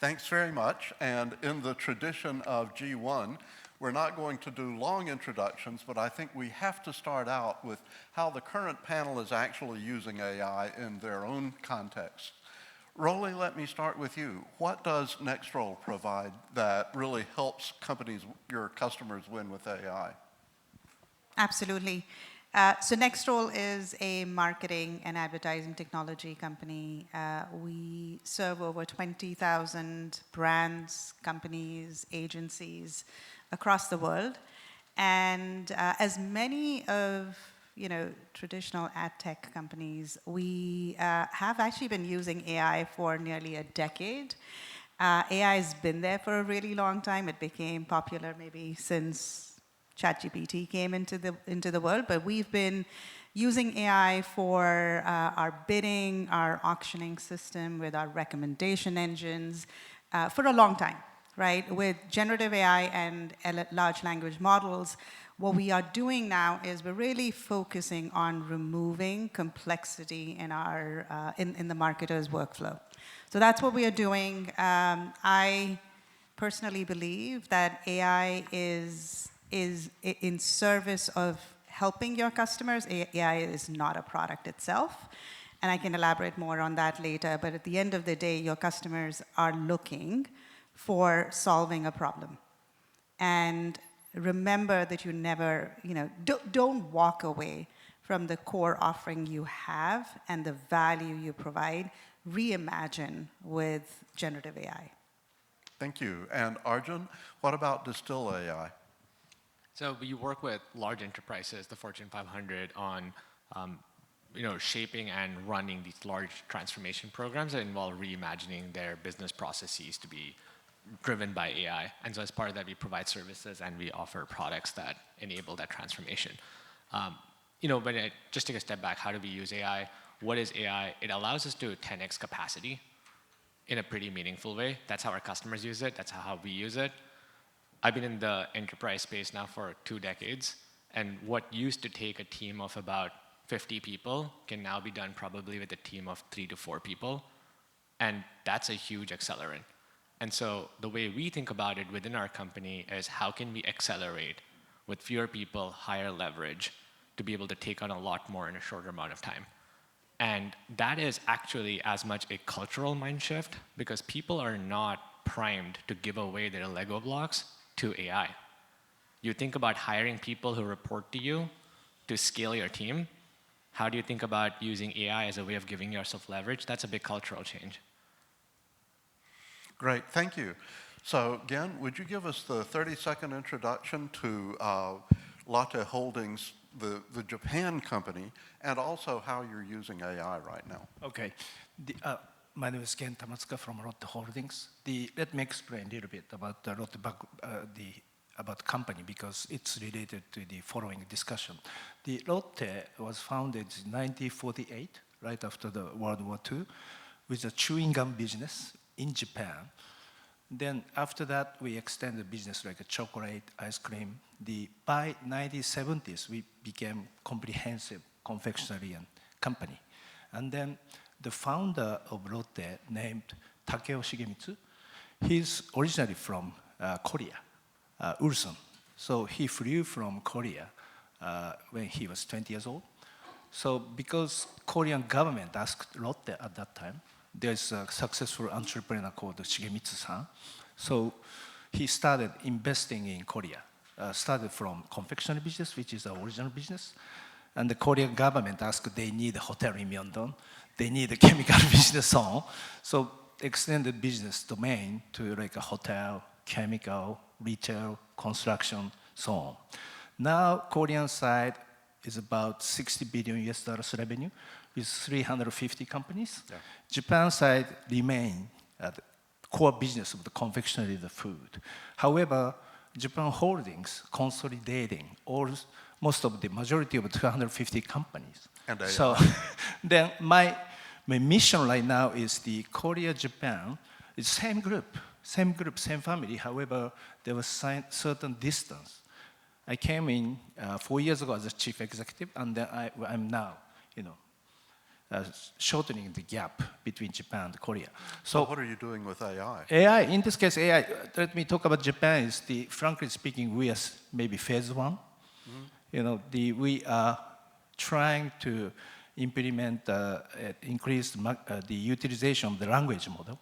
Thanks very much. And in the tradition of G1, we're not going to do long introductions, but I think we have to start out with how the current panel is actually using AI in their own context. Rolly, let me start with you. What does Nextroll provide that really helps companies, your customers, win with AI? Absolutely. So Nextroll is a marketing and advertising technology company. We serve over 20,000 brands, companies, agencies across the world. And as many of traditional ad tech companies, we have actually been using AI for nearly a decade. AI has been there for a really long time. It became popular maybe since ChatGPT came into the world, but we've been using AI for our bidding, our auctioning system, with our recommendation engines for a long time, right? With generative AI and large language models, what we are doing now is we're really focusing on removing complexity in our in the marketer's workflow. So that's what we are doing. I personally believe that AI is in service of helping your customers. AI is not a product itself, and I can elaborate more on that later, but at the end of the day, your customers are looking for solving a problem. And remember that you never, don't walk away from the core offering you have and the value you provide. Reimagine with generative AI. Thank you. And Arjun, what about Distill AI? So we work with large enterprises, the Fortune 500, on shaping and running these large transformation programs that involve reimagining their business processes to be driven by AI. And so as part of that, we provide services and we offer products that enable that transformation. When I just take a step back, how do we use AI? What is AI? It allows us to 10x capacity in a pretty meaningful way. That's how our customers use it. That's how we use it. I've been in the enterprise space now for 2 decades, and what used to take a team of about 50 people can now be done probably with a team of 3 to 4 people, and that's a huge accelerant. And so the way we think about it within our company is how can we accelerate with fewer people, higher leverage, to be able to take on a lot more in a shorter amount of time. And that is actually as much a cultural mind shift, because people are not primed to give away their Lego blocks to AI. You think about hiring people who report to you to scale your team. How do you think about using AI as a way of giving yourself leverage? That's a big cultural change. Great, thank you. So again, would you give us the 30-second introduction to Lontoh Holdings, the Japan company, and also how you're using AI right now? Okay. My name is Ken Tamatsuka from Lontoh Holdings. Let me explain a little bit about the about the company, because it's related to the following discussion. The Lontoh was founded in 1948, right after the World War II, with a chewing gum business in Japan. Then after that, we extended business like a chocolate, ice cream. By 1970s, we became comprehensive confectionery and company. And then the founder of Lontoh, named Takeo Shigemitsu, he's originally from Korea, Ulsan. So he flew from Korea when he was 20 years old. So because Korean government asked Lontoh at that time, there's a successful entrepreneur called Shigemitsu-san. So he started investing in Korea. Started from confectionery business, which is the original business. And the Korean government asked they need a hotel in Myeongdong. They need a chemical business, so on. So extended business domain to like a hotel, chemical, retail, construction, so on. Now, Korean side is about $60 billion US revenue with 350 companies. Yeah. Japan side remain at the core business of the confectionery, the food. However, Japan Holdings consolidating most of the majority of 250 companies. And so then my mission right now is the Korea, Japan, it's same group, same family. However, there was certain distance. I came in 4 years ago as a chief executive, and then I'm now, shortening the gap between Japan and Korea. So what are you doing with AI? AI, in this case, AI, let me talk about Japan, is frankly speaking, we are maybe phase one. We are trying to implement, increase the utilization of the language model.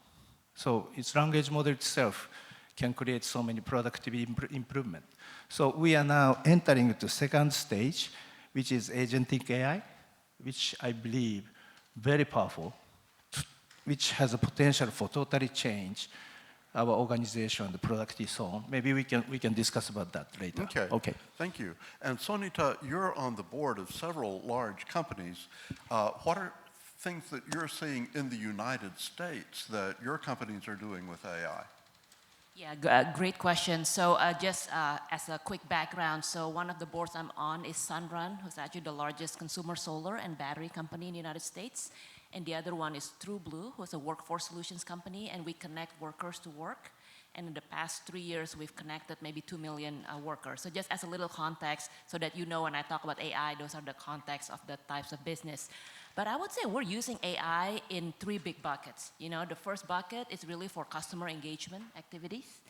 So its language model itself can create so many productivity improvement. So we are now entering the second stage, which is agentic AI, which I believe very powerful, which has a potential for totally change our organization, the productivity, so on. Maybe we can discuss about that later. Okay. Thank you. And Sonita, you're on the board of several large companies. What are things that you're seeing in the United States that your companies are doing with AI? Yeah, great question. So just as a quick background, so one of the boards I'm on is Sunrun, who's actually the largest consumer solar and battery company in the United States. And the other one is TrueBlue, who's a workforce solutions company, and we connect workers to work. And in the past 3 years, we've connected maybe 2 million workers. So just as a little context, so that you know when I talk about AI, those are the contexts of the types of business. But I would say we're using AI in 3 big buckets. The first bucket is really for customer engagement activities.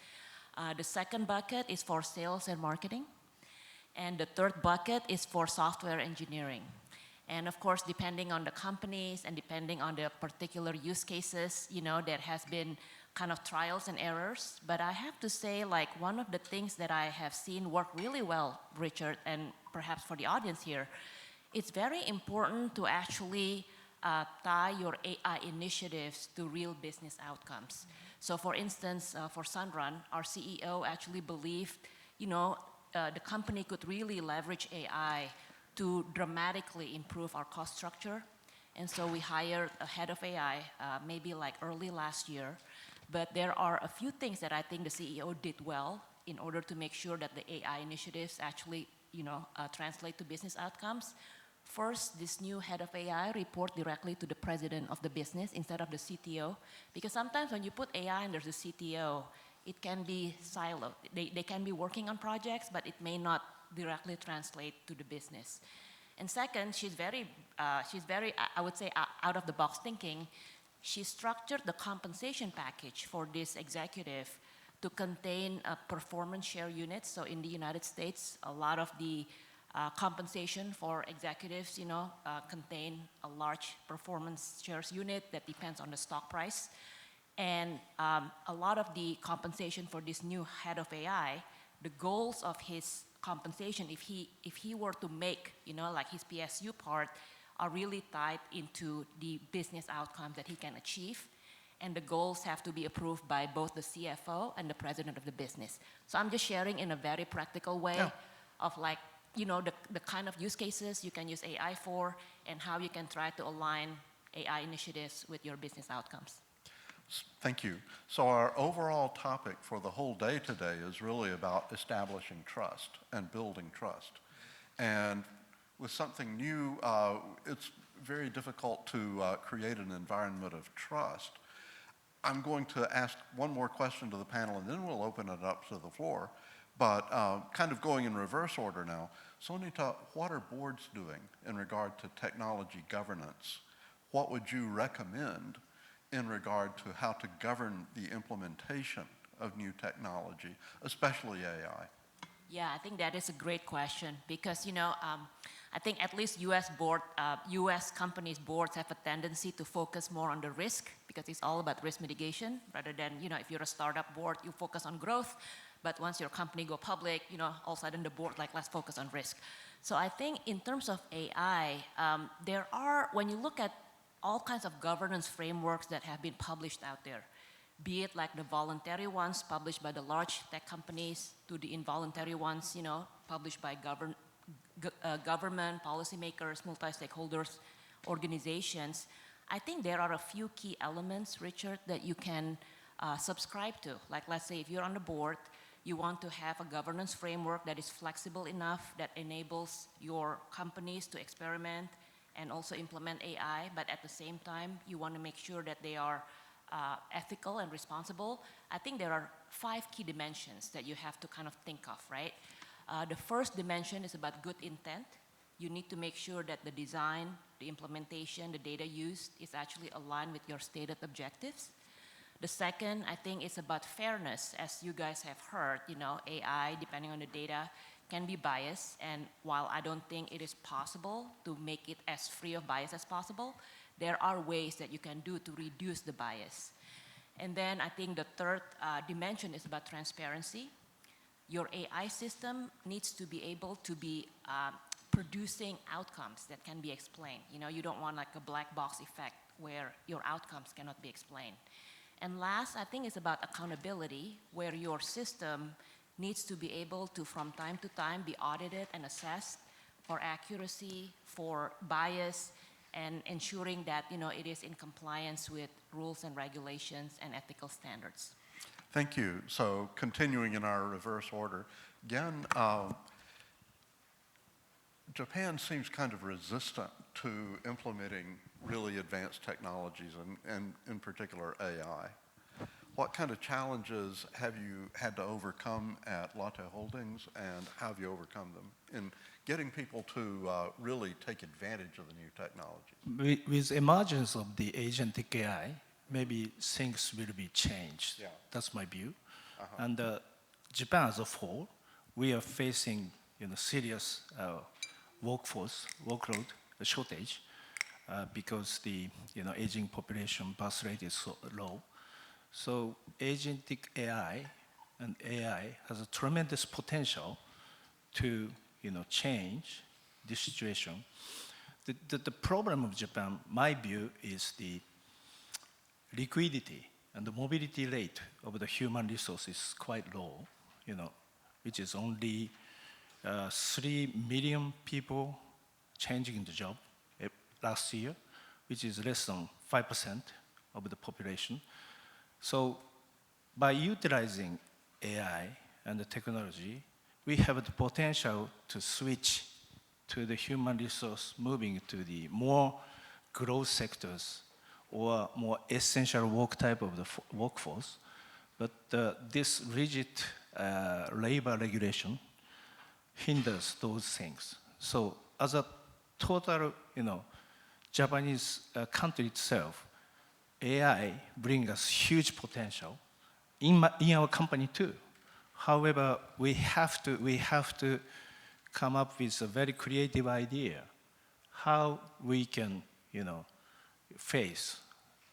The second bucket is for sales and marketing. And the third bucket is for software engineering. And of course, depending on the companies and depending on the particular use cases, there has been kind of trials and errors. But I have to say, like, one of the things that I have seen work really well, Richard, and perhaps for the audience here, it's very important to actually tie your AI initiatives to real business outcomes. So for instance, for Sunrun, our CEO actually believed, the company could really leverage AI to dramatically improve our cost structure. And so we hired a head of AI, maybe like early last year. But there are a few things that I think the CEO did well in order to make sure that the AI initiatives actually, translate to business outcomes. First, this new head of AI report directly to the president of the business instead of the CTO. Because sometimes when you put AI and there's a CTO, it can be siloed. They can be working on projects, but it may not directly translate to the business. And second, she's very, I would say, out of the box thinking. She structured the compensation package for this executive to contain performance share units. So in the United States, a lot of the compensation for executives, contain a large performance shares unit that depends on the stock price. And a lot of the compensation for this new head of AI, the goals of his compensation, if he were to make, like his PSU part, are really tied into the business outcomes that he can achieve. And the goals have to be approved by both the CFO and the president of the business. So I'm just sharing in a very practical way of like, the kind of use cases you can use AI for and how you can try to align AI initiatives with your business outcomes. Thank you. So our overall topic for the whole day today is really about establishing trust and building trust. And with something new, it's very difficult to create an environment of trust. I'm going to ask one more question to the panel, and then we'll open it up to the floor. But kind of going in reverse order now, Sonita, what are boards doing in regard to technology governance? What would you recommend in regard to how to govern the implementation of new technology, especially AI? Yeah, I think that is a great question because, I think at least US companies' boards have a tendency to focus more on the risk because it's all about risk mitigation rather than, if you're a startup board, you focus on growth. But once your company go public, all of a sudden the board, let's focus on risk. So I think in terms of AI, when you look at all kinds of governance frameworks that have been published out there, be it like the voluntary ones published by the large tech companies to the involuntary ones, published by government, policymakers, multi-stakeholders, organizations. I think there are a few key elements, Richard, that you can subscribe to. Like, let's say if you're on the board, you want to have a governance framework that is flexible enough, that enables your companies to experiment and also implement AI, but at the same time, you want to make sure that they are ethical and responsible. I think there are 5 key dimensions that you have to kind of think of, right? The first dimension is about good intent. you need to make sure that the design, the implementation, the data used is actually aligned with your stated objectives. The second, I think, is about fairness. As you guys have heard, AI, depending on the data, can be biased. And while I don't think it is possible to make it as free of bias as possible, there are ways that you can do to reduce the bias. And then I think the third dimension is about transparency. Your AI system needs to be able to be producing outcomes that can be explained. You don't want like a black box effect where your outcomes cannot be explained. And last, I think it's about accountability, where your system needs to be able to, from time to time, be audited and assessed for accuracy, for bias, and ensuring that it is in compliance with rules and regulations and ethical standards. Thank you. So continuing in our reverse order, again, Japan seems kind of resistant to implementing really advanced technologies, and in particular AI. What kind of challenges have you had to overcome at Lontoh Holdings, and how have you overcome them in getting people to really take advantage of the new technology? With emergence of the agentic AI, maybe things will be changed. Yeah. That's my view. And Japan as a whole, we are facing serious workload shortage because the aging population birth rate is so low. So agentic AI and AI has a tremendous potential to change this situation. The problem of Japan, my view, is the liquidity and the mobility rate of the human resource is quite low, which is only 3 million people changing the job last year, which is less than 5% of the population. So by utilizing AI and the technology, we have the potential to switch to the human resource moving to the more growth sectors or more essential work type of the workforce. But this rigid labor regulation hinders those things. So as a total, Japanese country itself, AI brings us huge potential in our company too. However, we have to come up with a very creative idea how we can, face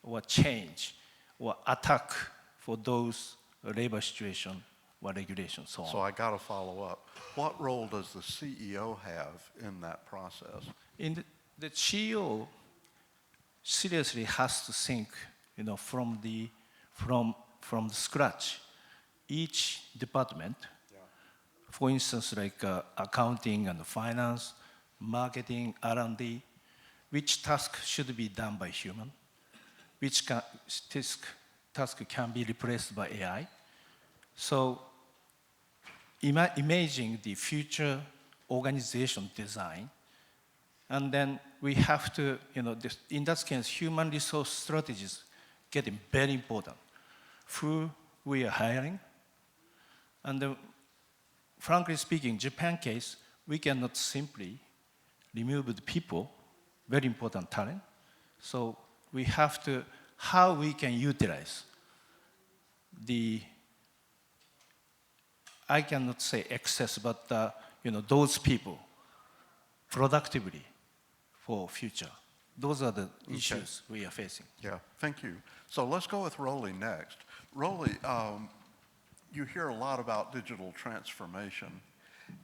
or change or attack for those labor situation or regulations. So I got to follow up. What role does the CEO have in that process? The CEO seriously has to think, from the scratch. Each department, for instance, like accounting and finance, marketing, R&D, which task should be done by human, which task can be replaced by AI. So imagine the future organization design, and then we have to, in that case, human resource strategies getting very important. Who we are hiring, and frankly speaking, Japan case, we cannot simply remove the people, very important talent. So we have to, how we can utilize I cannot say excess, but those people productively for future. Those are the issues we are facing. Yeah, thank you. So let's go with Rolly next. Rolly, you hear a lot about digital transformation,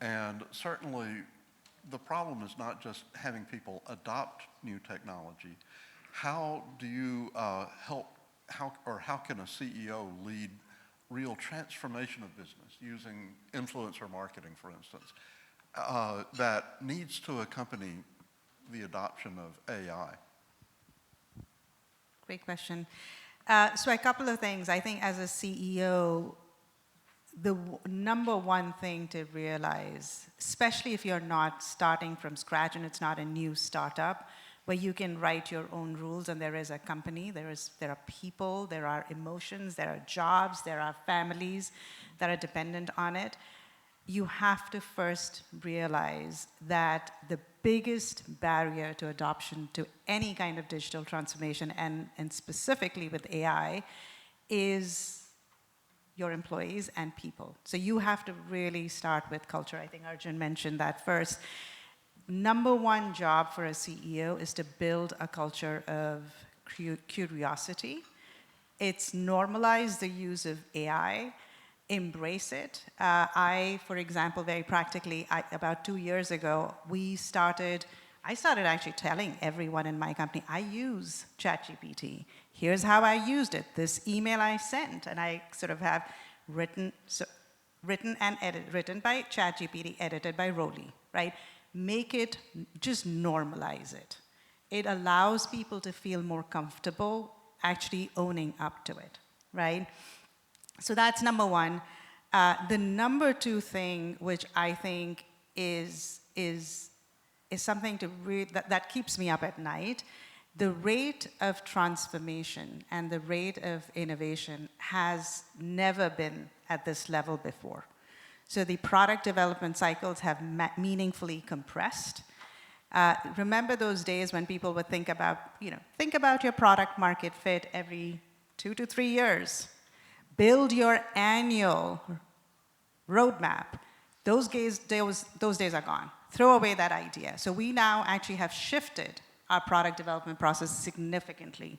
and certainly the problem is not just having people adopt new technology. How do you how can a CEO lead real transformation of business using influencer marketing, for instance, that needs to accompany the adoption of AI? Great question. So a couple of things. I think as a CEO, the number one thing to realize, especially if you're not starting from scratch and it's not a new startup, where you can write your own rules and there is a company, there are people, there are emotions, there are jobs, there are families that are dependent on it. you have to first realize that the biggest barrier to adoption to any kind of digital transformation, and specifically with AI, is your employees and people. So you have to really start with culture. I think Arjun mentioned that first. Number one job for a CEO is to build a culture of curiosity. It's normalize the use of AI, embrace it. I, for example, very practically, about 2 years ago, I started actually telling everyone in my company, I use ChatGPT. Here's how I used it. This email I sent, and I sort of have written by ChatGPT, edited by Rolly, right? Make it, just normalize it. It allows people to feel more comfortable actually owning up to it, right? So that's number one. The number two thing, which I think is something that keeps me up at night, the rate of transformation and the rate of innovation has never been at this level before. So the product development cycles have meaningfully compressed. Remember those days when people would think about your product market fit every 2 to 3 years. Build your annual roadmap. Those days are gone. Throw away that idea. So we now actually have shifted our product development process significantly.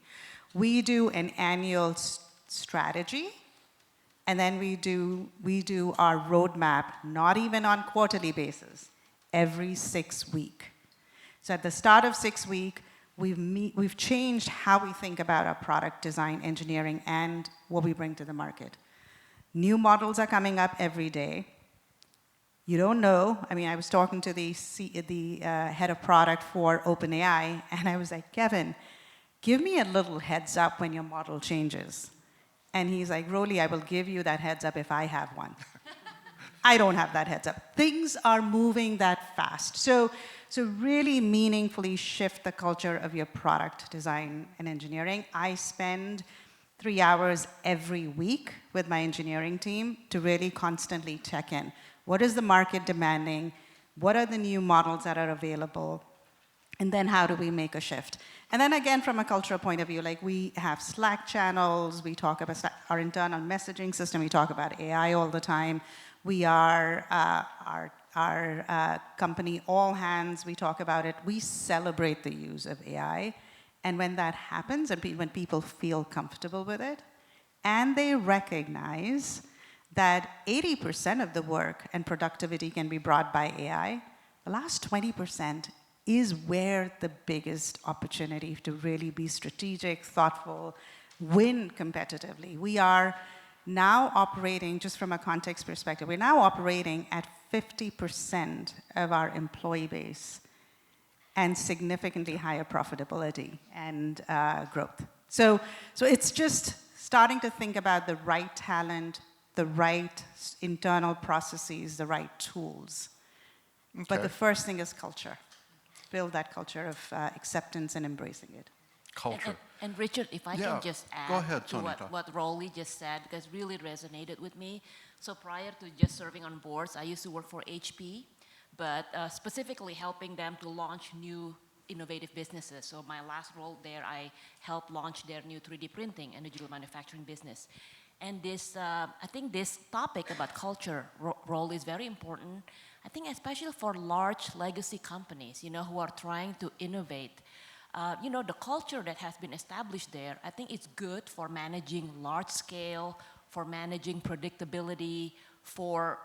We do an annual strategy, and then we do our roadmap, not even on quarterly basis, every 6 weeks. So at the start of 6 weeks, we've changed how we think about our product design, engineering, and what we bring to the market. New models are coming up every day. You don't know. I mean, I was talking to the head of product for OpenAI, and I was like, Kevin, give me a little heads up when your model changes. And he's like, Rolly, I will give you that heads up if I have one. I don't have that heads up. Things are moving that fast. So really meaningfully shift the culture of your product design and engineering. I spend 3 hours every week with my engineering team to really constantly check in. What is the market demanding? What are the new models that are available? And then how do we make a shift? And then again, from a cultural point of view, like we have Slack channels, we talk about our internal messaging system, we talk about AI all the time. We are, our company, all hands, we talk about it. We celebrate the use of AI. And when that happens, and when people feel comfortable with it, and they recognize that 80% of the work and productivity can be brought by AI, the last 20% is where the biggest opportunity to really be strategic, thoughtful, win competitively. We are now operating, just from a context perspective, we're now operating at 50% of our employee base and significantly higher profitability and growth. So it's just starting to think about the right talent, the right internal processes, the right tools. Okay. But the first thing is culture. Build that culture of acceptance and embracing it. Culture. And Richard, if I can just add Go ahead, to what Rolly just said, because it really resonated with me. So prior to just serving on boards, I used to work for HP, but specifically helping them to launch new innovative businesses. So my last role there, I helped launch their new 3D printing and digital manufacturing business. And this, I think this topic about culture role is very important. I think especially for large legacy companies, who are trying to innovate. The culture that has been established there, I think it's good for managing large scale, for managing predictability, for,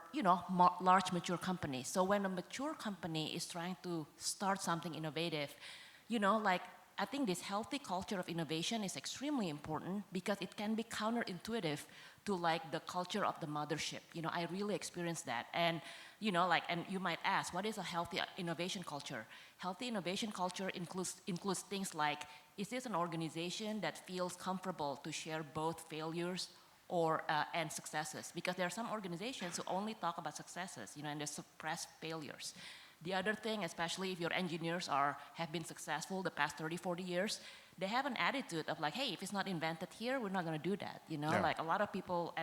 large mature companies. So when a mature company is trying to start something innovative, I think this healthy culture of innovation is extremely important because it can be counterintuitive to the culture of the mothership. I really experienced that. And, and you might ask, what is a healthy innovation culture? Healthy innovation culture includes things like, is this an organization that feels comfortable to share both failures and successes? Because there are some organizations who only talk about successes, and they suppress failures. The other thing, especially if your engineers have been successful the past 30, 40 years, they have an attitude of hey, if it's not invented here, we're not going to do that. A lot of people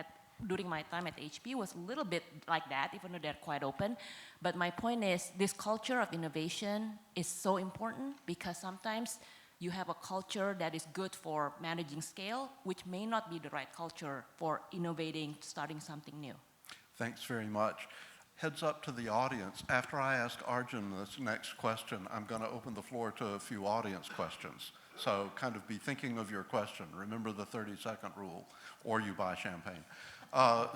during my time at HP was a little bit like that, even though they're quite open. But my point is, this culture of innovation is so important because sometimes you have a culture that is good for managing scale, which may not be the right culture for innovating, starting something new. Thanks very much. Heads up to the audience. After I ask Arjun this next question, I'm going to open the floor to a few audience questions. So kind of be thinking of your question. Remember the 30-second rule, or you buy champagne.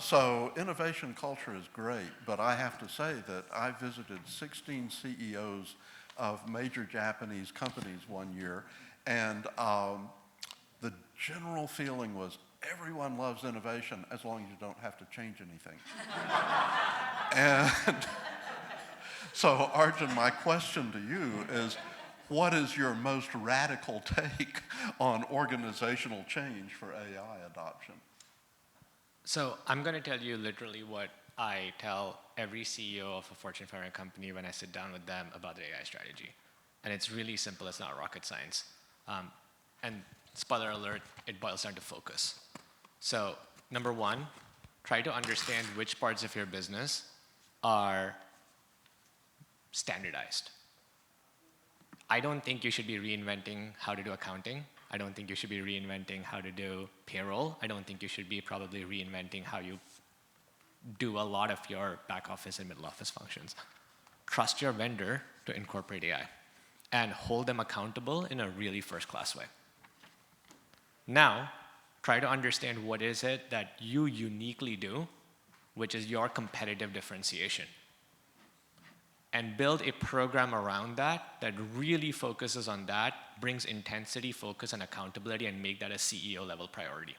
So innovation culture is great, but I have to say that I visited 16 CEOs of major Japanese companies one year, and the general feeling was everyone loves innovation as long as you don't have to change anything. And so Arjun, my question to you is, what is your most radical take on organizational change for AI adoption? So I'm going to tell you literally what I tell every CEO of a Fortune 500 company when I sit down with them about their AI strategy. And it's really simple. It's not rocket science. And spoiler alert, it boils down to focus. So number one, try to understand which parts of your business are standardized. I don't think you should be reinventing how to do accounting. I don't think you should be reinventing how to do payroll. I don't think you should be probably reinventing how you do a lot of your back office and middle office functions. Trust your vendor to incorporate AI and hold them accountable in a really first-class way. Now, try to understand what is it that you uniquely do, which is your competitive differentiation. And build a program around that that really focuses on that, brings intensity, focus, and accountability, and make that a CEO-level priority.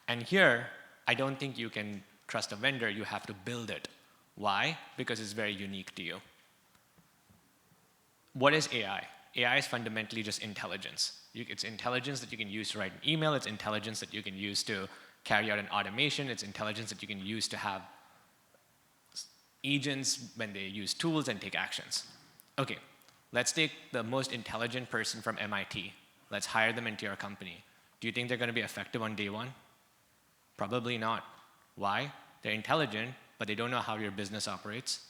And here, I don't think you can trust a vendor. You have to build it. Why? Because it's very unique to you. What is AI? AI is fundamentally just intelligence. It's intelligence that you can use to write an email. It's intelligence that you can use to carry out an automation. It's intelligence that you can use to have agents when they use tools and take actions. Okay, let's take the most intelligent person from MIT. Let's hire them into your company. Do you think they're going to be effective on day one? Probably not. Why? They're intelligent, but they don't know how your business operates.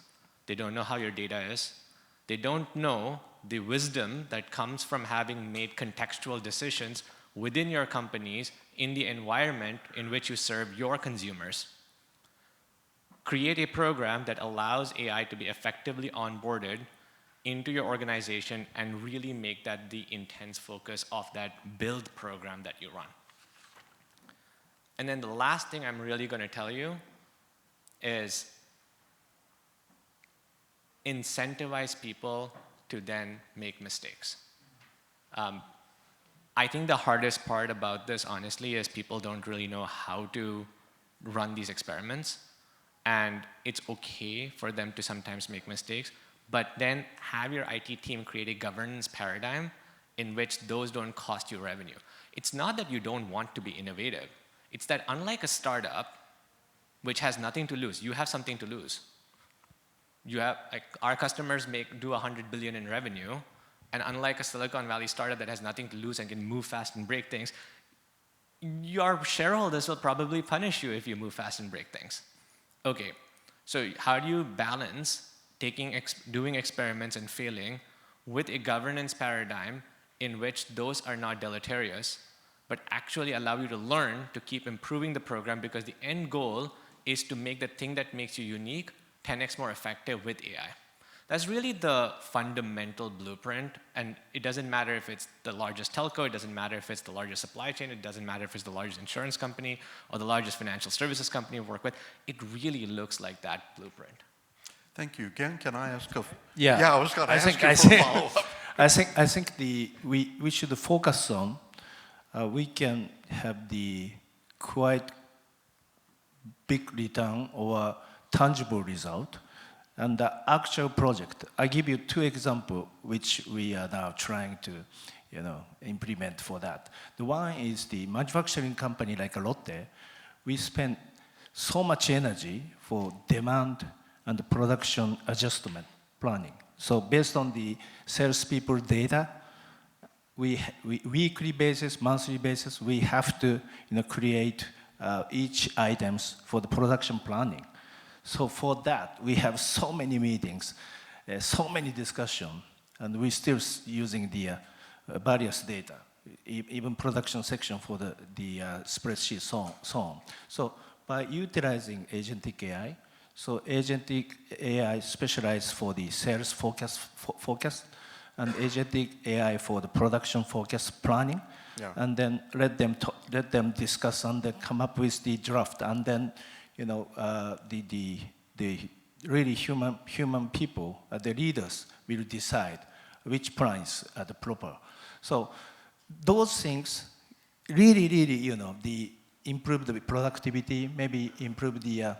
They don't know how your data is. They don't know the wisdom that comes from having made contextual decisions within your companies in the environment in which you serve your consumers. Create a program that allows AI to be effectively onboarded into your organization and really make that the intense focus of that build program that you run. And then the last thing I'm really going to tell you is incentivize people to then make mistakes. I think the hardest part about this, honestly, is people don't really know how to run these experiments. And it's okay for them to sometimes make mistakes, but then have your IT team create a governance paradigm in which those don't cost you revenue. It's not that you don't want to be innovative. It's that unlike a startup, which has nothing to lose, you have something to lose. You have, like, our customers do 100 billion in revenue, and unlike a Silicon Valley startup that has nothing to lose and can move fast and break things, your shareholders will probably punish you if you move fast and break things. Okay, so how do you balance doing experiments and failing with a governance paradigm in which those are not deleterious, but actually allow you to learn to keep improving the program, because the end goal is to make the thing that makes you unique 10x more effective with AI. That's really the fundamental blueprint, and it doesn't matter if it's the largest telco, it doesn't matter if it's the largest supply chain, it doesn't matter if it's the largest insurance company or the largest financial services company you work with. It really looks like that blueprint. Thank you. Again, can I ask a... Yeah, I was going to ask you for a follow-up. I think we should focus on, we can have the quite big return or tangible result, and the actual project. I give you two examples which we are now trying to, implement for that. The one is the manufacturing company like Lotte. We spend so much energy for demand and production adjustment planning. So based on the salespeople data, we weekly basis, monthly basis, we have to create each items for the production planning. So for that, we have so many meetings, so many discussion, and we're still using the various data, even production section for the spreadsheet, so on. So by utilizing agentic AI, so agentic AI specialized for the sales forecast and agentic AI for the production forecast planning, and then let them discuss and then come up with the draft, and then the really human people, the leaders will decide which plans are the proper. So those things really, the improve the productivity, maybe improve the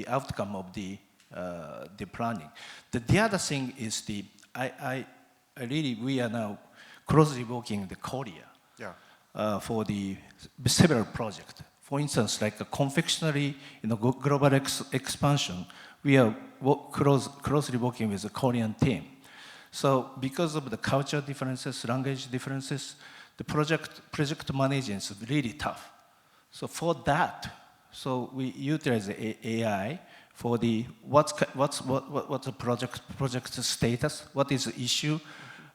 outcome of the planning. The other thing is we are now closely working with Korea for the several projects. For instance, like a confectionery, global expansion, we are closely working with the Korean team. So because of the culture differences, language differences, the project management is really tough. So for that, so we utilize the AI for the what's the project status, what is the issue,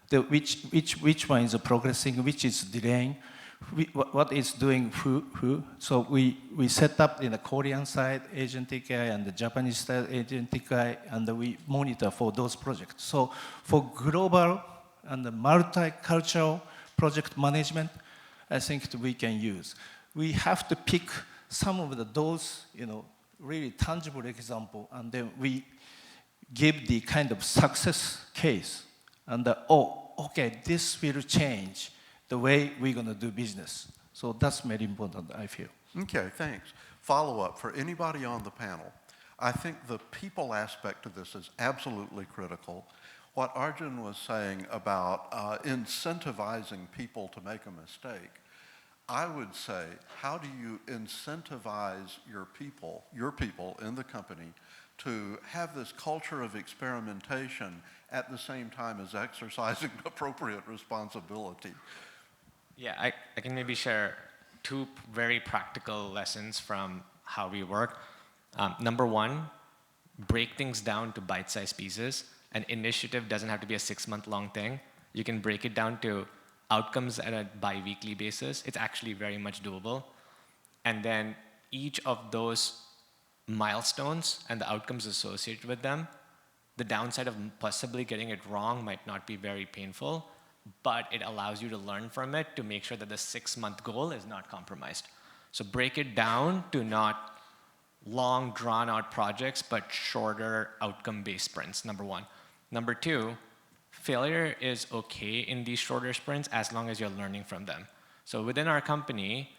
which one is progressing, which is delaying, what is doing who. So we set up in the Korean side agentic AI and the Japanese side agentic AI, and we monitor for those projects. So for global and the multicultural project management, I think that we can use. We have to pick some of those, really tangible example, and then we give the kind of success case, and okay, this will change the way we're going to do business. So that's very important, I feel. Okay, thanks. Follow-up for anybody on the panel. I think the people aspect of this is absolutely critical. What Arjun was saying about incentivizing people to make a mistake, I would say, how do you incentivize your people in the company to have this culture of experimentation at the same time as exercising appropriate responsibility? Yeah, I can maybe share two very practical lessons from how we work. Number one, break things down to bite-sized pieces. An initiative doesn't have to be a 6-month-long thing. You can break it down to outcomes at a bi-weekly basis. It's actually very much doable. And then each of those milestones and the outcomes associated with them, the downside of possibly getting it wrong might not be very painful, but it allows you to learn from it to make sure that the 6-month goal is not compromised. So break it down to not long, drawn-out projects, but shorter outcome-based sprints, number one. Number two, failure is okay in these shorter sprints as long as you're learning from them. So within our company,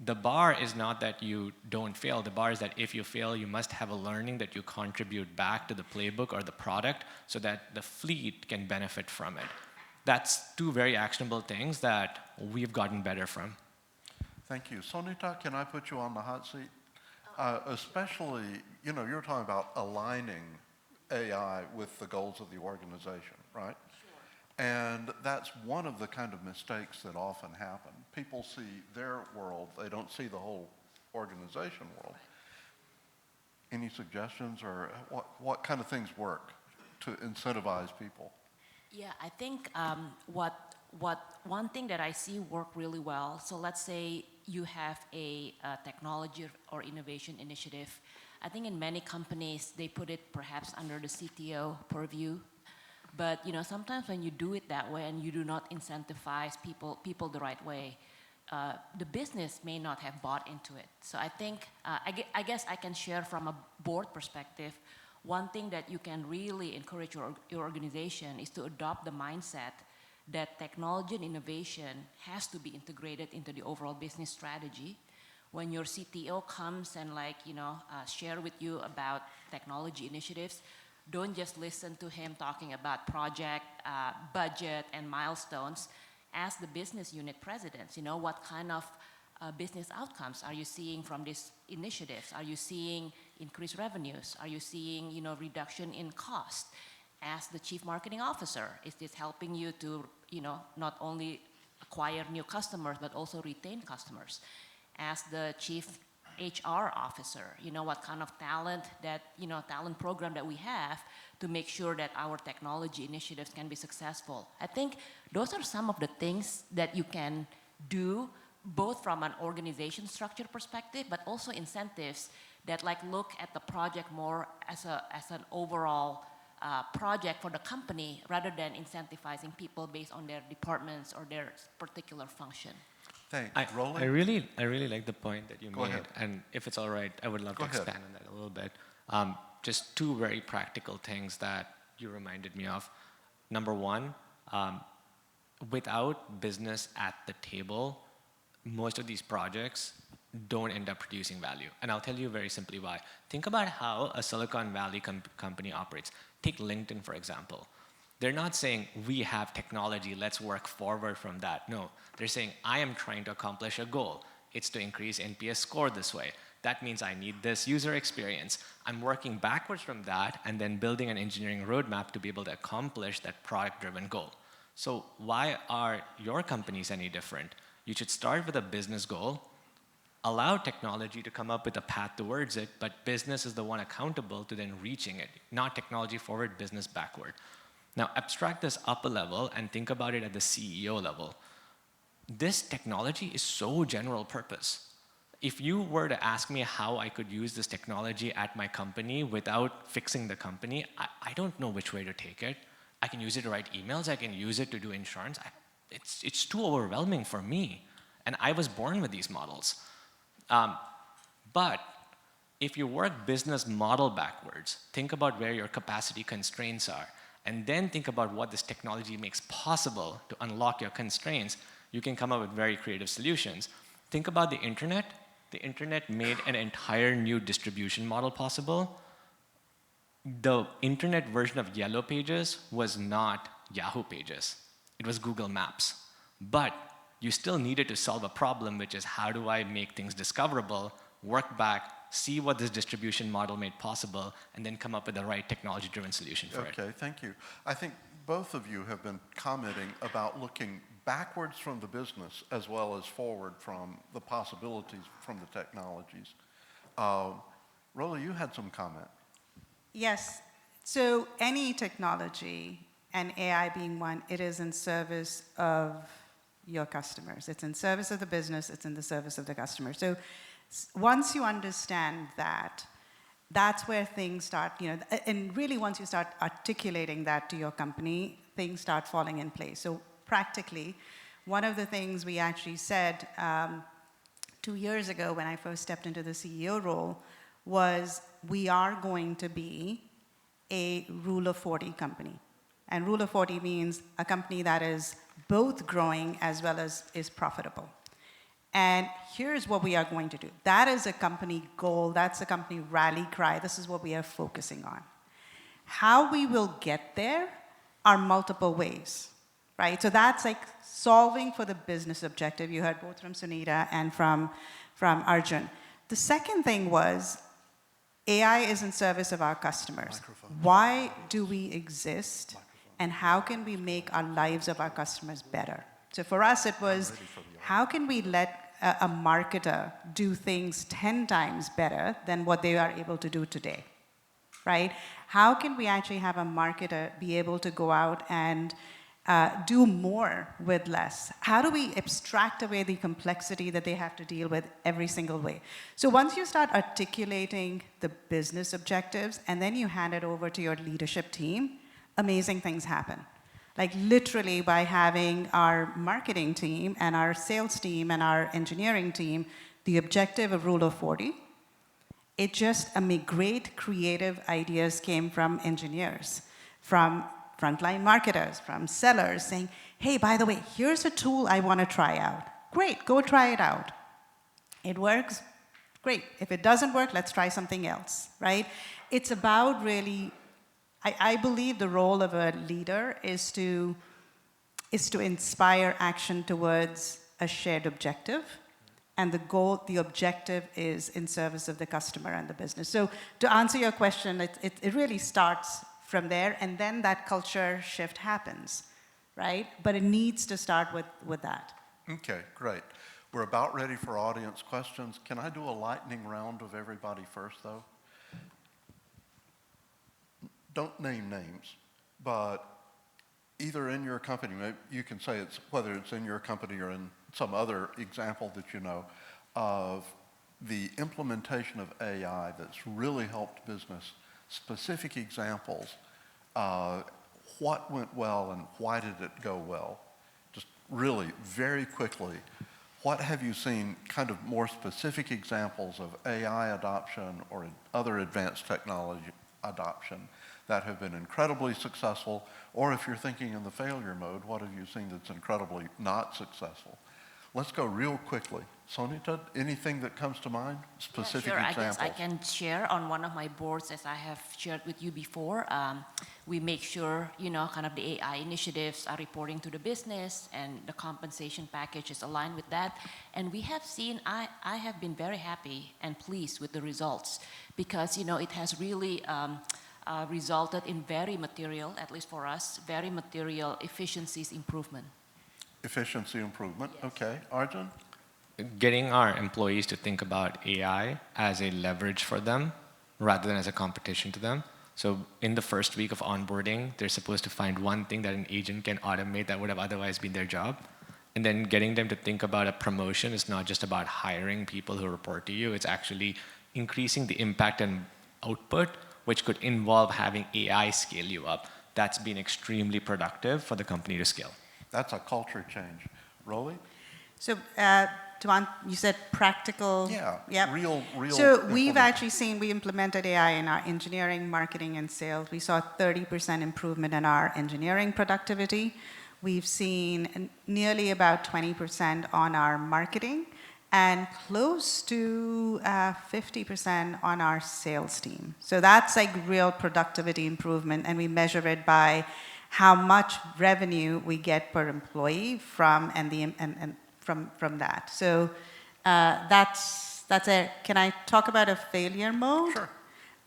the bar is not that you don't fail. The bar is that if you fail, you must have a learning that you contribute back to the playbook or the product so that the fleet can benefit from it. That's two very actionable things that we've gotten better from. Thank you. Sonita, can I put you on the hot seat? Especially, you're talking about aligning AI with the goals of the organization, right? Sure. And that's one of the kind of mistakes that often happen. People see their world, they don't see the whole organization world. Any suggestions, or what kind of things work to incentivize people? Yeah, I think one thing that I see work really well, so let's say you have a technology or innovation initiative. I think in many companies, they put it perhaps under the CTO purview. But sometimes when you do it that way and you do not incentivize people the right way, the business may not have bought into it. So I think, I guess I can share from a board perspective, one thing that you can really encourage your organization is to adopt the mindset that technology and innovation has to be integrated into the overall business strategy. When your CTO comes and share with you about technology initiatives, don't just listen to him talking about project, budget, and milestones. Ask the business unit presidents, what kind of business outcomes are you seeing from these initiatives? Are you seeing increased revenues? Are you seeing, reduction in cost? Ask the chief marketing officer, is this helping you to, not only acquire new customers, but also retain customers? Ask the chief HR officer, what kind of talent talent program that we have to make sure that our technology initiatives can be successful. I think those are some of the things that you can do both from an organization structure perspective, but also incentives that look at the project more as an overall project for the company rather than incentivizing people based on their departments or their particular function. Thanks. Roland? I really like the point that you Go made, ahead. and if it's all right, I would love Go to ahead. expand on that a little bit. Just two very practical things that you reminded me of. Number one, without business at the table, most of these projects don't end up producing value. And I'll tell you very simply why. Think about how a Silicon Valley company operates. Take LinkedIn, for example. They're not saying, we have technology, let's work forward from that. No, they're saying, I am trying to accomplish a goal. It's to increase NPS score this way. That means I need this user experience. I'm working backwards from that and then building an engineering roadmap to be able to accomplish that product-driven goal. So why are your companies any different? You should start with a business goal, allow technology to come up with a path towards it, but business is the one accountable to then reaching it, not technology forward, business backward. Now, abstract this up a level and think about it at the CEO level. This technology is so general purpose. If you were to ask me how I could use this technology at my company without fixing the company, I don't know which way to take it. I can use it to write emails, I can use it to do insurance. It's too overwhelming for me. And I was born with these models. But if you work business model backwards, think about where your capacity constraints are, and then think about what this technology makes possible to unlock your constraints, you can come up with very creative solutions. Think about the internet. The internet made an entire new distribution model possible. The internet version of Yellow Pages was not Yahoo Pages. It was Google Maps. But you still needed to solve a problem, which is how do I make things discoverable, work back, see what this distribution model made possible, and then come up with the right technology-driven solution for it. Okay, thank you. I think both of you have been commenting about looking backwards from the business as well as forward from the possibilities from the technologies. Rola, you had some comment. Yes. So any technology, and AI being one, it is in service of your customers. It's in service of the business. It's in the service of the customer. So once you understand that, that's where things start, and really once you start articulating that to your company, things start falling in place. So practically, one of the things we actually said 2 years ago when I first stepped into the CEO role was we are going to be a Rule of 40 company. And Rule of 40 means a company that is both growing as well as is profitable. And here's what we are going to do. That is a company goal. That's a company rally cry. This is what we are focusing on. How we will get there are multiple ways, right? So that's like solving for the business objective. You heard both from Sunita and from Arjun. The second thing was AI is in service of our customers. Why do we exist? And how can we make our lives of our customers better? So for us, it was, how can we let a marketer do things 10 times better than what they are able to do today, right? How can we actually have a marketer be able to go out and do more with less? How do we abstract away the complexity that they have to deal with every single way? So once you start articulating the business objectives and then you hand it over to your leadership team, amazing things happen. Like literally by having our marketing team and our sales team and our engineering team, the objective of Rule of 40, it just, great creative ideas came from engineers, from frontline marketers, from sellers saying, hey, by the way, here's a tool I want to try out. Great, go try it out. It works, great. If it doesn't work, let's try something else, right? It's about really, I believe the role of a leader is to inspire action towards a shared objective. And the goal, the objective is in service of the customer and the business. So to answer your question, it really starts from there, and then that culture shift happens, right? But it needs to start with that. Okay, great. We're about ready for audience questions. Can I do a lightning round of everybody first, though? Don't name names, but either in your company, maybe you can say it's whether it's in your company or in some other example that you know of the implementation of AI that's really helped business, specific examples, what went well and why did it go well? Just really very quickly, what have you seen kind of more specific examples of AI adoption or other advanced technology adoption that have been incredibly successful? Or if you're thinking in the failure mode, what have you seen that's incredibly not successful? Let's go real quickly. Sonita, anything that comes to mind? Specific yeah, sure. examples? I guess I can share on one of my boards, as I have shared with you before. We make sure, kind of the AI initiatives are reporting to the business and the compensation package is aligned with that. And we have seen, I have been very happy and pleased with the results because, it has really resulted in very material, at least for us, very material efficiencies improvement. Efficiency improvement, okay. Arjun? Getting our employees to think about AI as a leverage for them rather than as a competition to them. So in the first week of onboarding, they're supposed to find one thing that an agent can automate that would have otherwise been their job. And then getting them to think about a promotion is not just about hiring people who report to you, it's actually increasing the impact and output, which could involve having AI scale you up. That's been extremely productive for the company to scale. That's a culture change. Rolly? So, you said practical. Yeah, Yep. real. So we've actually seen, we implemented AI in our engineering, marketing, and sales. We saw 30% improvement in our engineering productivity. We've seen nearly about 20% on our marketing and close to 50% on our sales team. So that's like real productivity improvement, and we measure it by how much revenue we get per employee from from that. So that's it. Can I talk about a failure mode? Sure.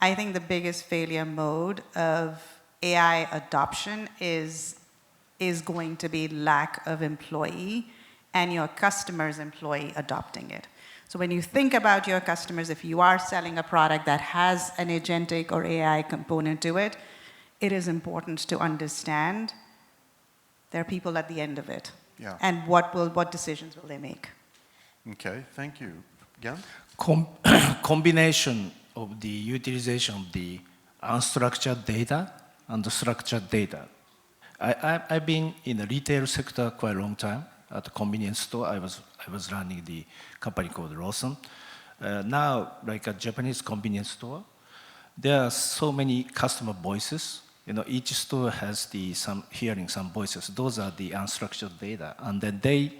I think the biggest failure mode of AI adoption is going to be lack of employee and your customer's employee adopting it. So when you think about your customers, if you are selling a product that has an agentic or AI component to it, it is important to understand there are people at the end of it. Yeah. And what decisions will they make? Okay, thank you. Again? Combination of the utilization of the unstructured data and the structured data. I've been in the retail sector quite a long time. At a convenience store, I was running the company called Lawson. Now, like a Japanese convenience store, there are so many customer voices. Each store has hearing some voices. Those are the unstructured data, and then they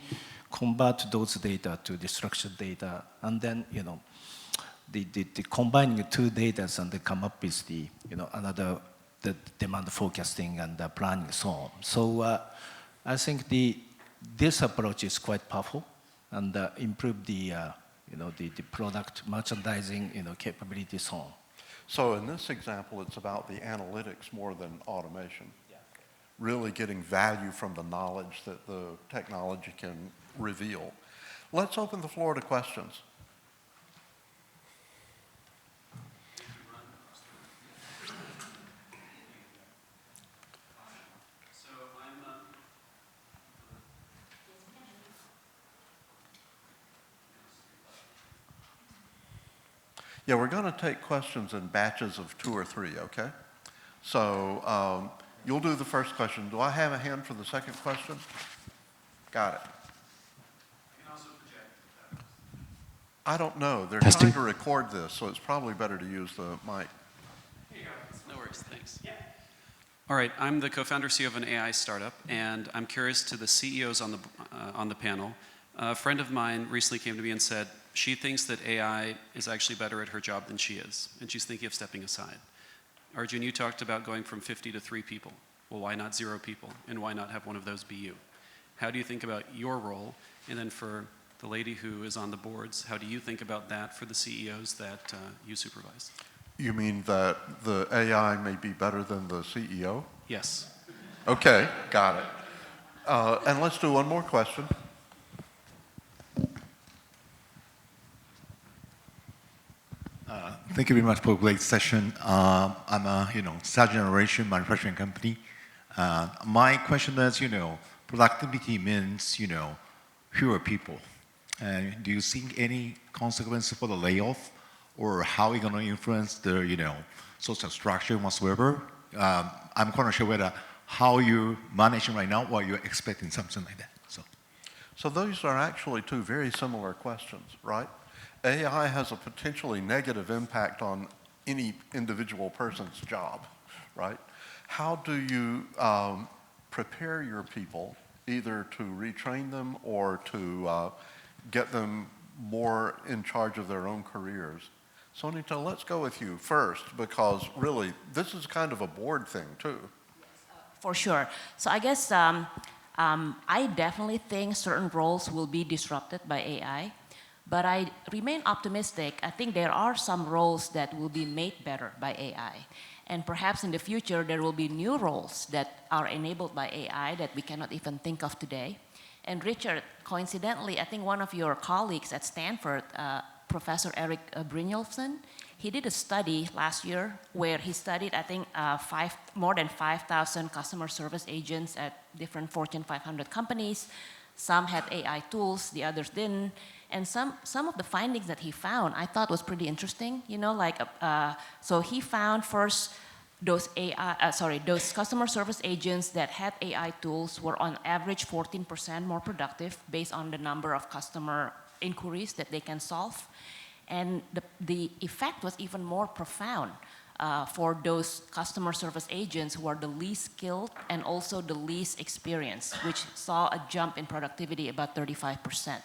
convert those data to the structured data, and then the combining the two data and they come up with the the demand forecasting and the planning and so on. So I think this approach is quite powerful and improve the product merchandising capability so on. So in this example, it's about the analytics more than automation. Yeah. Really getting value from the knowledge that the technology can reveal. Let's open the floor to questions. Yeah, we're going to take questions in batches of 2 or 3, okay? So you'll do the first question. Do I have a hand for the second question? Got it. You can also project. I don't know. They're Testing. trying to record this, so it's probably better to use the mic. Here you go. No worries, thanks. Yeah. All right, I'm the co-founder CEO of an AI startup, and I'm curious to the CEOs on the panel. A friend of mine recently came to me and said she thinks that AI is actually better at her job than she is, and she's thinking of stepping aside. Arjun, you talked about going from 50 to 3 people. Well, why not 0 people? And why not have one of those be you? How do you think about your role? And then for the lady who is on the boards, how do you think about that for the CEOs that you supervise? You mean that the AI may be better than the CEO? Yes. Okay, got it. And let's do one more question. Thank you very much for a great session. I'm a third generation manufacturing company. My question is, productivity means fewer people. Do you see any consequences for the layoff, or how are you going to influence the social structure whatsoever? I'm not sure whether how you're managing right now, or you're expecting something like that. So those are actually two very similar questions, right? AI has a potentially negative impact on any individual person's job, right? How do you prepare your people either to retrain them or to get them more in charge of their own careers? Sonita, let's go with you first, because really, this is kind of a board thing too. For sure. So I guess I definitely think certain roles will be disrupted by AI, but I remain optimistic. I think there are some roles that will be made better by AI. And perhaps in the future, there will be new roles that are enabled by AI that we cannot even think of today. And Richard, coincidentally, I think one of your colleagues at Stanford, Professor Eric Brynjolfsson, he did a study last year where he studied, I think, more than 5,000 customer service agents at different Fortune 500 companies. Some had AI tools, the others didn't. And some of the findings that he found, I thought was pretty interesting. So he found first those customer service agents that had AI tools were on average 14% more productive based on the number of customer inquiries that they can solve. And the effect was even more profound for those customer service agents who are the least skilled and also the least experienced, which saw a jump in productivity about 35%.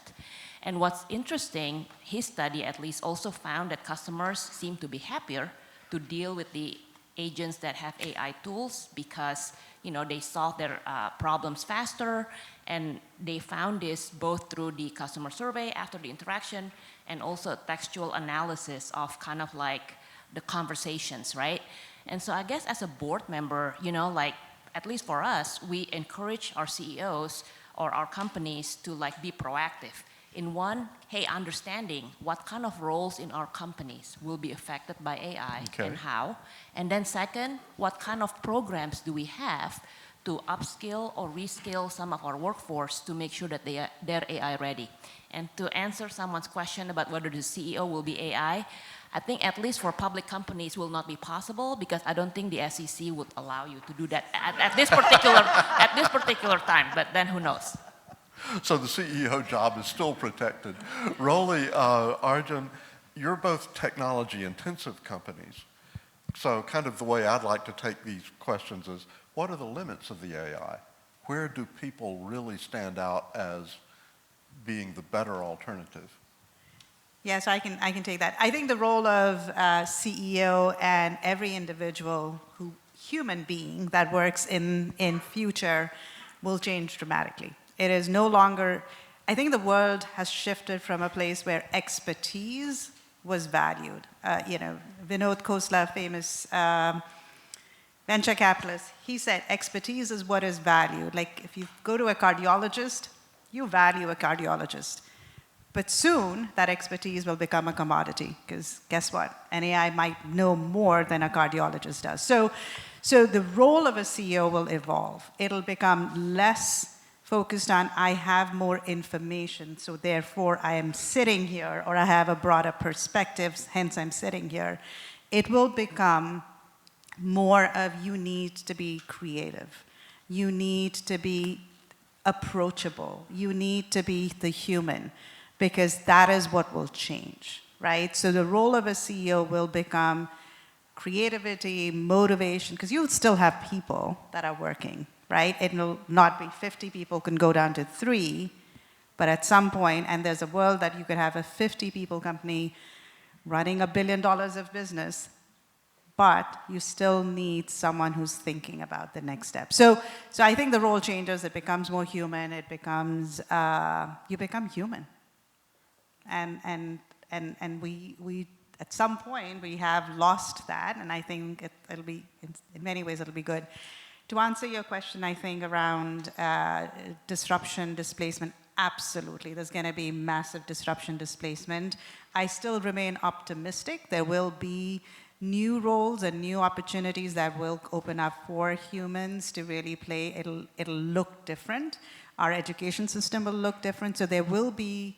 And what's interesting, his study at least also found that customers seem to be happier to deal with the agents that have AI tools because they solve their problems faster, and they found this both through the customer survey after the interaction and also textual analysis of kind of like the conversations, right? And so I guess as a board member, at least for us, we encourage our CEOs or our companies to be proactive. In one, hey, understanding what kind of roles in our companies will be affected by AI and how. And then second, what kind of programs do we have to upskill or reskill some of our workforce to make sure that they're AI ready. And to answer someone's question about whether the CEO will be AI, I think at least for public companies will not be possible because I don't think the SEC would allow you to do that at this particular time, but then who knows? So the CEO job is still protected. Rolly, Arjun, you're both technology-intensive companies. So kind of the way I'd like to take these questions is, what are the limits of the AI? Where do people really stand out as being the better alternative? Yes, I can take that. I think the role of CEO and every individual human being that works in future will change dramatically. It is no longer, I think the world has shifted from a place where expertise was valued. Vinod Khosla, famous venture capitalist, he said expertise is what is valued. Like if you go to a cardiologist, you value a cardiologist. But soon, that expertise will become a commodity, because guess what? An AI might know more than a cardiologist does. So the role of a CEO will evolve. It'll become less focused on, I have more information, so therefore I am sitting here, or I have a broader perspective, hence I'm sitting here. It will become more of you need to be creative. You need to be approachable. You need to be the human, because that is what will change, right? So the role of a CEO will become creativity, motivation, because you'll still have people that are working, right? It will not be 50 people can go down to 3, but at some point, and there's a world that you could have a 50 people company running $1 billion of business, but you still need someone who's thinking about the next step. So I think the role changes, it becomes more human, it becomes, you become human. And we at some point, we have lost that, and I think it'll be, in many ways, it'll be good. To answer your question, I think, around disruption, displacement, absolutely. There's going to be massive disruption, displacement. I still remain optimistic. There will be new roles and new opportunities that will open up for humans to really play. It'll look different. Our education system will look different. So there will be,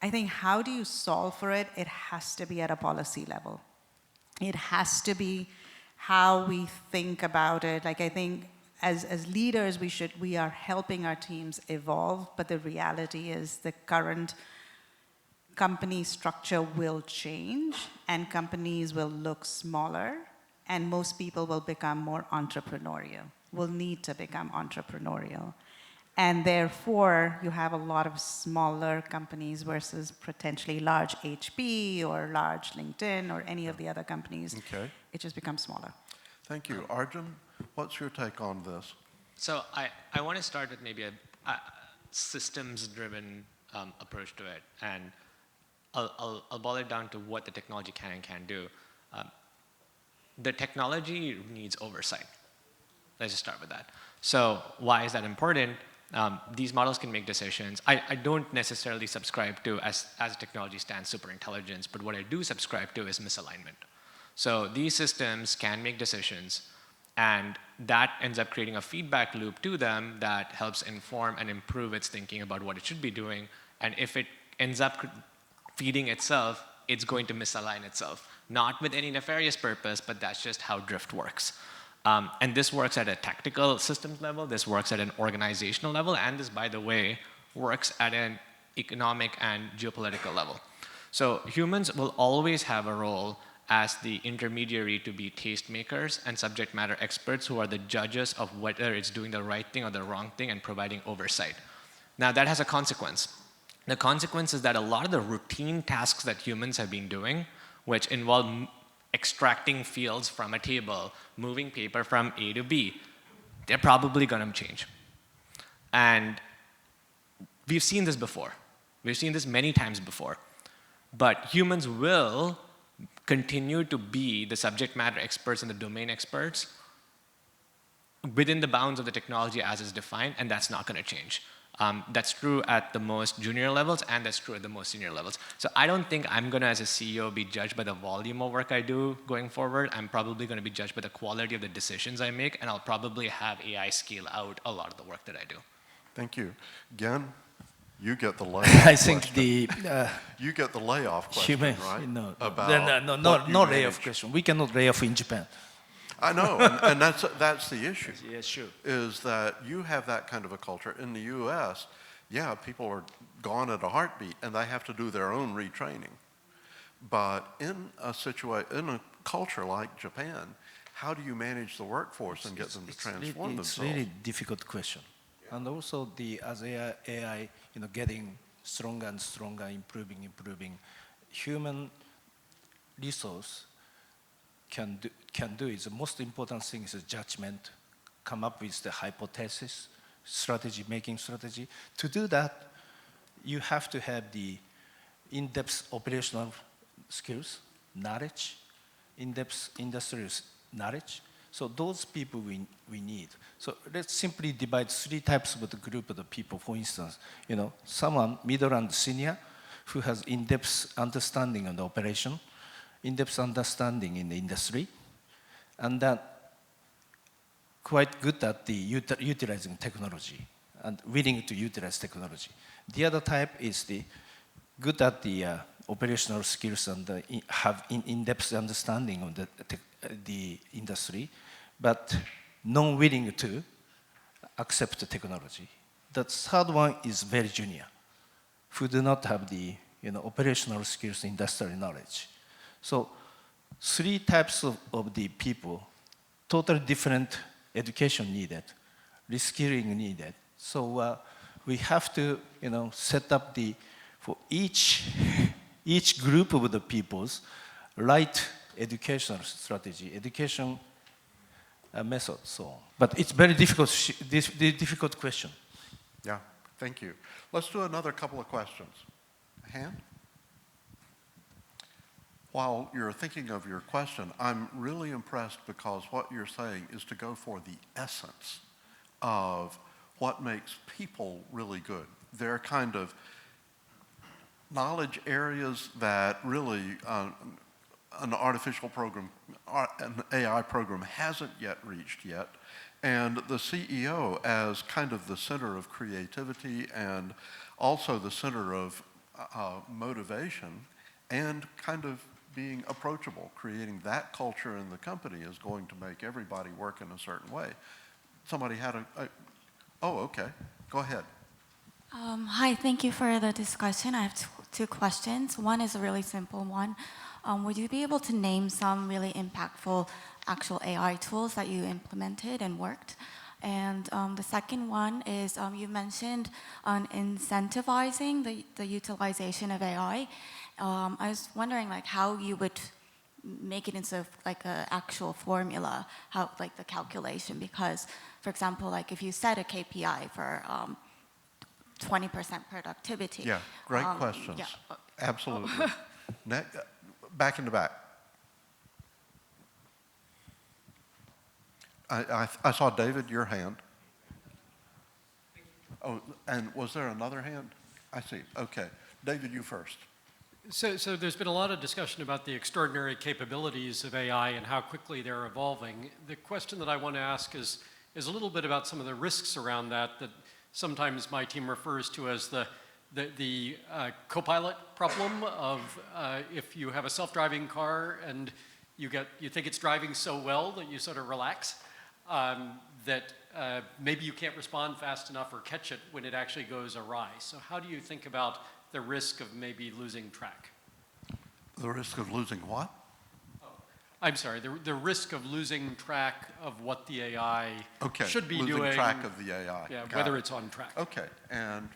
I think, how do you solve for it? It has to be at a policy level. It has to be how we think about it. Like, I think as leaders, we are helping our teams evolve, but the reality is the current company structure will change, and companies will look smaller, and most people will become more entrepreneurial, will need to become entrepreneurial. And therefore, you have a lot of smaller companies versus potentially large HP or large LinkedIn or any of the other companies. Okay. It just becomes smaller. Thank you. Arjun, what's your take on this? So I want to start with maybe a systems-driven approach to it, and I'll boil it down to what the technology can and can't do. The technology needs oversight. Let's just start with that. So why is that important? These models can make decisions. I don't necessarily subscribe to, as technology stands, superintelligence, but what I do subscribe to is misalignment. So these systems can make decisions, and that ends up creating a feedback loop to them that helps inform and improve its thinking about what it should be doing. And if it ends up feeding itself, it's going to misalign itself. Not with any nefarious purpose, but that's just how drift works. And this works at a tactical systems level, this works at an organizational level, and this, by the way, works at an economic and geopolitical level. So humans will always have a role as the intermediary to be tastemakers and subject matter experts who are the judges of whether it's doing the right thing or the wrong thing and providing oversight. Now, that has a consequence. The consequence is that a lot of the routine tasks that humans have been doing, which involve extracting fields from a table, moving paper from A to B, they're probably going to change. And we've seen this before. We've seen this many times before. But humans will continue to be the subject matter experts and the domain experts within the bounds of the technology as is defined, and that's not going to change. That's true at the most junior levels, and that's true at the most senior levels. So I don't think I'm going to, as a CEO, be judged by the volume of work I do going forward. I'm probably going to be judged by the quality of the decisions I make, and I'll probably have AI scale out a lot of the work that I do. Thank you. Gen, you get the layoff I think question. You get the layoff question, human, right? no, About no layoff question. We cannot lay off in Japan. I know, and that's the issue. Yeah, sure. Is that you have that kind of a culture. In the U.S., yeah, people are gone at a heartbeat, and they have to do their own retraining. But in a culture like Japan, how do you manage the workforce and get them to transform themselves? It's a really difficult question. Yeah. And also, as AI getting stronger and stronger, improving, human resource can do is the most important thing is judgment, come up with the hypothesis, making strategy. To do that, you have to have the in-depth operational skills, knowledge, in-depth industrial knowledge. So those people we need. So let's simply divide three types of the group of the people. For instance, someone middle and senior who has in-depth understanding of the operation, in-depth understanding in the industry, and that quite good at the utilizing technology and willing to utilize technology. The other type is the good at the operational skills and have in-depth understanding of the industry, but non-willing to accept the technology. The third one is very junior, who do not have the operational skills, industrial knowledge. So three types of the people, totally different education needed, reskilling needed. So we have to set up for each group of the people's right educational strategy, education method, so on. But it's very difficult question. Yeah, thank you. Let's do another couple of questions. Hand? While you're thinking of your question, I'm really impressed because what you're saying is to go for the essence of what makes people really good. they're kind of knowledge areas that really an AI program hasn't yet reached yet. And the CEO, as kind of the center of creativity and also the center of motivation and kind of being approachable, creating that culture in the company is going to make everybody work in a certain way. Somebody had oh, okay, go ahead. Hi, thank you for the discussion. I have two questions. One is a really simple one. Would you be able to name some really impactful actual AI tools that you implemented and worked? And the second one is you mentioned on incentivizing the utilization of AI. I was wondering like how you would make it into like an actual formula, how like the calculation, because for example, like if you set a KPI for 20% productivity. Yeah, great questions. Yeah. Absolutely. Back in the back. I saw David, your hand. Oh, and was there another hand? I see. Okay. David, you first. So there's been a lot of discussion about the extraordinary capabilities of AI and how quickly they're evolving. The question that I want to ask is a little bit about some of the risks around that sometimes my team refers to as the co-pilot problem of if you have a self-driving car and you think it's driving so well that you sort of relax, that maybe you can't respond fast enough or catch it when it actually goes awry. So how do you think about the risk of maybe losing track? The risk of losing what? I'm sorry, the risk of losing track of what the AI should be doing. Losing track of the AI. Yeah, whether it's on track. Okay, and?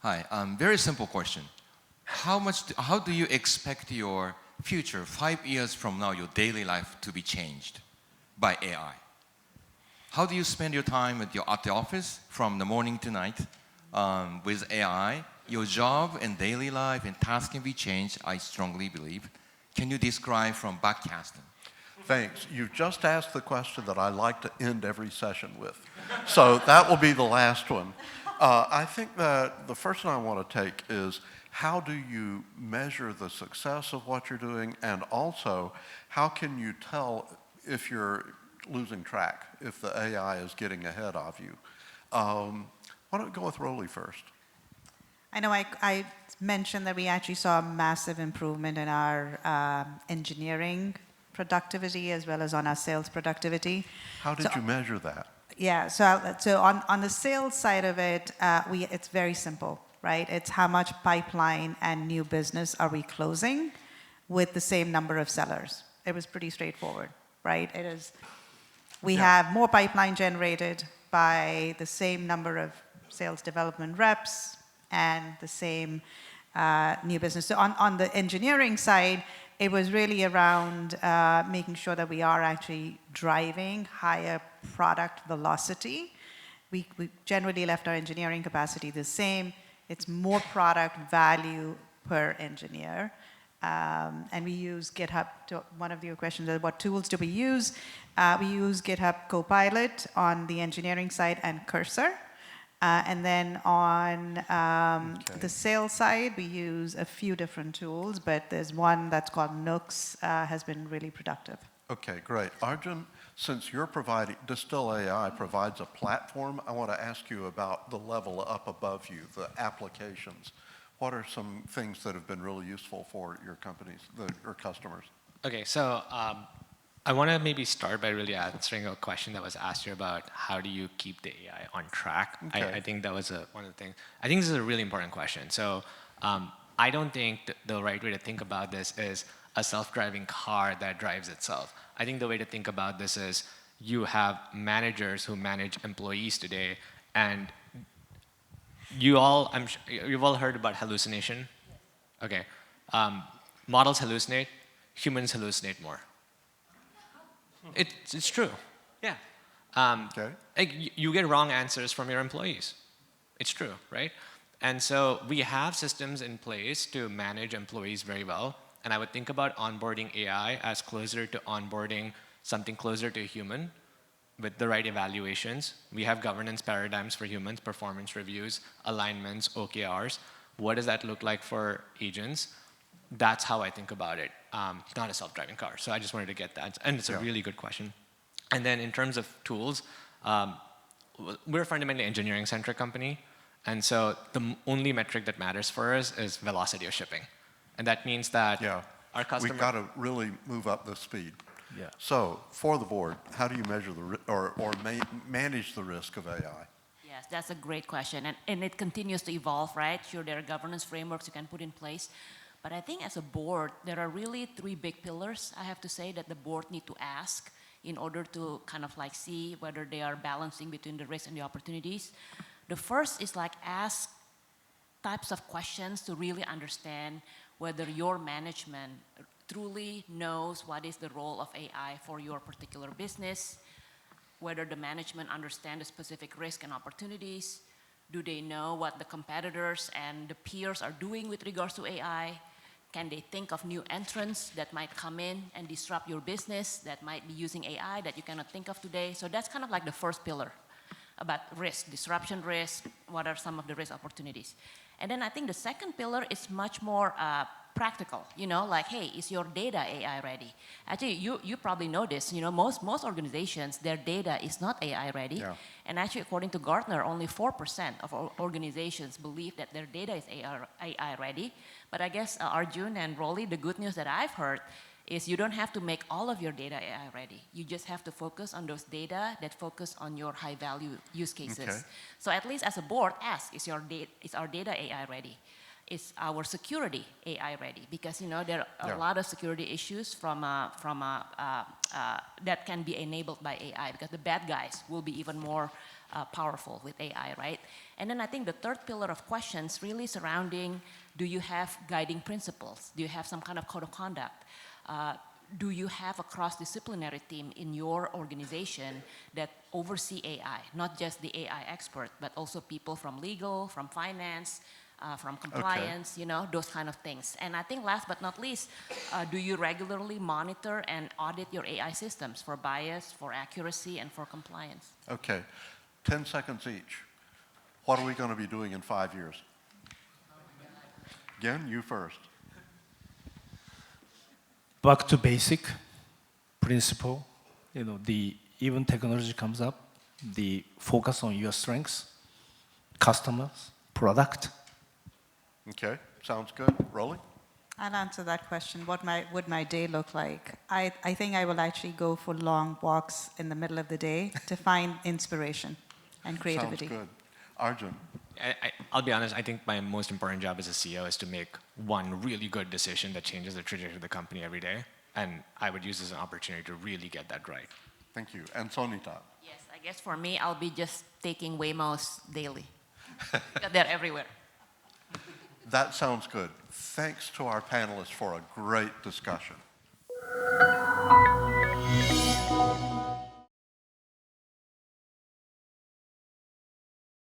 Hi, very simple question. How do you expect your future, 5 years from now, your daily life to be changed by AI? How do you spend your time at the office from the morning to night with AI? Your job and daily life and tasks can be changed, I strongly believe. Can you describe from backcasting? Thanks. You've just asked the question that I like to end every session with. So that will be the last one. I think that the first one I want to take is how do you measure the success of what you're doing, and also how can you tell if you're losing track, if the AI is getting ahead of you? Why don't we go with Rolly first? I know I mentioned that we actually saw a massive improvement in our engineering productivity as well as on our sales productivity. How did you measure that? Yeah, so on the sales side of it, it's very simple, right? It's how much pipeline and new business are we closing with the same number of sellers. It was pretty straightforward, right? It is, we have more pipeline generated by the same number of sales development reps and the same new business. So on the engineering side, it was really around making sure that we are actually driving higher product velocity. We generally left our engineering capacity the same. It's more product value per engineer. And we use GitHub. To one of your questions is what tools do we use? We use GitHub Copilot on the engineering side and Cursor. And then on the sales side, we use a few different tools, but there's one that's called Nooks, has been really productive. Okay, great. Arjun, since you're providing, Distill AI provides a platform, I want to ask you about the level up above you, the applications. What are some things that have been really useful for your companies, your customers? Okay, so I want to maybe start by really answering a question that was asked here about how do you keep the AI on track. Okay. I think that was one of the things. I think this is a really important question. So I don't think the right way to think about this is a self-driving car that drives itself. I think the way to think about this is you have managers who manage employees today, and you've all heard about hallucination. Okay, models hallucinate, humans hallucinate more. It's true, yeah. Okay. Like you get wrong answers from your employees. It's true, right? And so we have systems in place to manage employees very well. And I would think about onboarding AI as closer to onboarding something closer to a human. with the right evaluations. We have governance paradigms for humans, performance reviews, alignments, OKRs. What does that look like for agents? That's how I think about it, not a self-driving car. So I just wanted to get that. And it's a really good question. And then in terms of tools, we're a fundamentally engineering-centric company. And so the only metric that matters for us is velocity of shipping. And that means that our customer... We've got to really move up the speed. Yeah. So for the board, how do you measure manage the risk of AI? Yes, that's a great question. And it continues to evolve, right? Sure, there are governance frameworks you can put in place. But I think as a board, there are really three big pillars, I have to say, that the board need to ask in order to kind of like see whether they are balancing between the risks and the opportunities. The first is like ask types of questions to really understand whether your management truly knows what is the role of AI for your particular business, whether the management understands the specific risk and opportunities, do they know what the competitors and the peers are doing with regards to AI, can they think of new entrants that might come in and disrupt your business that might be using AI that you cannot think of today. So that's kind of like the first pillar about risk, disruption risk, what are some of the risk opportunities. And then I think the second pillar is much more practical, you know, like, hey, is your data AI ready? Actually, you probably know this, you know, most organizations, their data is not AI ready. Yeah. And actually, according to Gartner, only 4% of organizations believe that their data is AI ready. But I guess, Arjun and Rolly, the good news that I've heard is you don't have to make all of your data AI ready. You just have to focus on those data that focus on your high value use cases. Okay. So at least as a board, ask, is our data AI ready? Is our security AI ready? Because you know there are a lot of security issues that can be enabled by AI because the bad guys will be even more powerful with AI, right? And then I think the third pillar of questions really surrounding, do you have guiding principles? Do you have some kind of code of conduct? Do you have a cross-disciplinary team in your organization that oversee AI, not just the AI expert, but also people from legal, from finance, from compliance, you know, those kind of things. And I think last but not least, do you regularly monitor and audit your AI systems for bias, for accuracy, and for compliance? Okay, 10 seconds each. What are we going to be doing in 5 years? Again, you first. Back to basic principle, you know, even technology comes up, the focus on your strengths, customers, product. Okay, sounds good. Rolly? I'll answer that question. What would my day look like? I think I will actually go for long walks in the middle of the day to find inspiration and creativity. Sounds good. Arjun? I'll be honest, I think my most important job as a CEO is to make one really good decision that changes the trajectory of the company every day. And I would use this as an opportunity to really get that right. Thank you. And Sonita? Yes, I guess for me, I'll be just taking Waymos daily. They're everywhere. That sounds good. Thanks to our panelists for a great discussion.